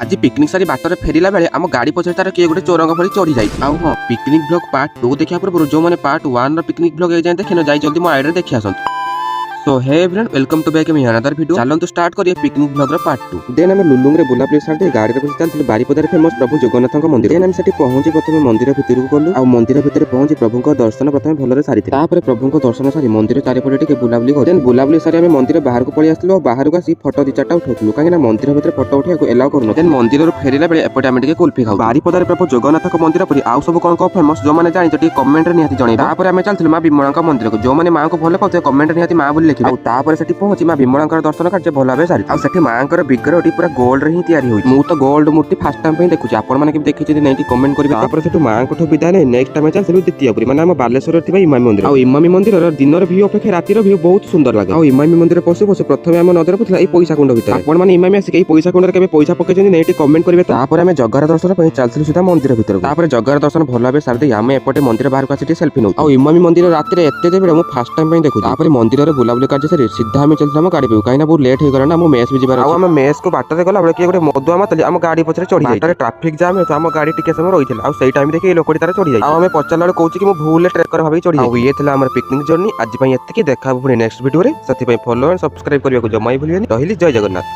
आज पिकनिक सारी बाटर फेरला बेले आम गाड़ी पछे तार किए गोटे चोरंग भली चढ़ी जाए आउ हाँ पिकनिक ब्लॉग पार्ट 2 देखा पूर्व जो मैंने पार्ट 1 पिकनिक ब्लॉग जाए देखिन जाई जल्दी मो आईडी देखि आसंत। So hey everyone welcome to back me another video. चलंतु स्टार्ट करिए पिकनिक ब्लॉग रो पार्ट 2। देन हम लुलुंग रे बुलाबुली साथे गाड़ी रे बसी चलथिलु बारीपदार फेमस प्रभु जगन्नाथक मंदिर। देन हम सेठी पहुंची प्रथमे मंदिर भितर को गलु आ मंदिर भितर पहुंची प्रभुक दर्शन प्रथमे भलरे सारिथे। तापर प्रभुक दर्शन सारी मंदिर चारिपटे टिके बुलाबुली कर देन बुलाबुली सारी हम मंदिर बाहर को पळि आस्थिलु बाहर को आसी फोटो 2-4टा उठौथिलु काहेना मंदिर भितर फोटो उठिया को एलाउ करनो। देन मंदिर रो फेरिला बेले एपटे हम टिके कुल्फी खाउ। बारीपदार प्रभु जगन्नाथक मंदिर परि आउ सब कोन को फेमस जो माने जानि टिके कमेंट रे निहाती जणै। तापर हम चलथिलु मा बिमलांका मंदिर को जो माने मां को भले पाउथे कमेंट रे निहाती मां बोली लिखिबा। आ तापर सेठी पहुंची मा बिमलांकर दर्शन कार्य भल भाव सारी आ सेठी मांकर विग्रहटी पूरा गोल्ड रे ही तैयारी होई। मु तो गोल्ड मूर्ति फर्स्ट टाइम पे देखुची आपण माने के देखि जदि नै कमेंट करबे। तापर सेठु मांको ठो विदाय नै नेक्स्ट टाइम चलथिलु द्वितीय पुरी माने हम बालेश्वर थिबा इमामी मंदिर। आ इमामी मंदिर रो दिन रो व्यू अपेक्षा राति रो व्यू बहुत सुंदर लागे। आ इमामी मंदिर पसु पसु प्रथमे हम नजर पथला ए पैसा कुंड भितर आपण माने इमामी आसी के पैसा कुंड रे केबे पैसा पके जदि नै कमेंट करबे। तापर हम जगार दर्शन पे चलथिलु सीधा मंदिर भितर। तापर जगार दर्शन भल भाबे सार दे हम एपटे मंदिर बाहर को आसी सेल्फी नौ। आ इमामी मंदिर राति रे एते देबे मु फर्स्ट टाइम पे देखु। तापर मंदिर रे बुलाबुली कार्य सारी सीधा हम चलथिलु हम गाड़ी पे काइना बहुत लेट हो गला ना मो मेस भी जिबार। आ हम मेस को बाटर गला बळे के गोटे मधुआ मातली हम गाड़ी पछरे चढ़ी जाई। ट्रैफिक जाम है हम गाड़ी टिके समय रहिथिला आ सही टाइम देखि लोकडी तारे चढ़ी जाई। आ हम पचला कहूची कि मो भूल ट्रेकर भाबी चढ़ी जाई। आ ये थिला हमर पिकनिक जर्नी आज पई एत्ते कि देखा पुनी नेक्स्ट वीडियो रे। सति पई फॉलो एंड सब्सक्राइब करिया को जमाई भूलियनी। रहिली जय जगन्नाथ।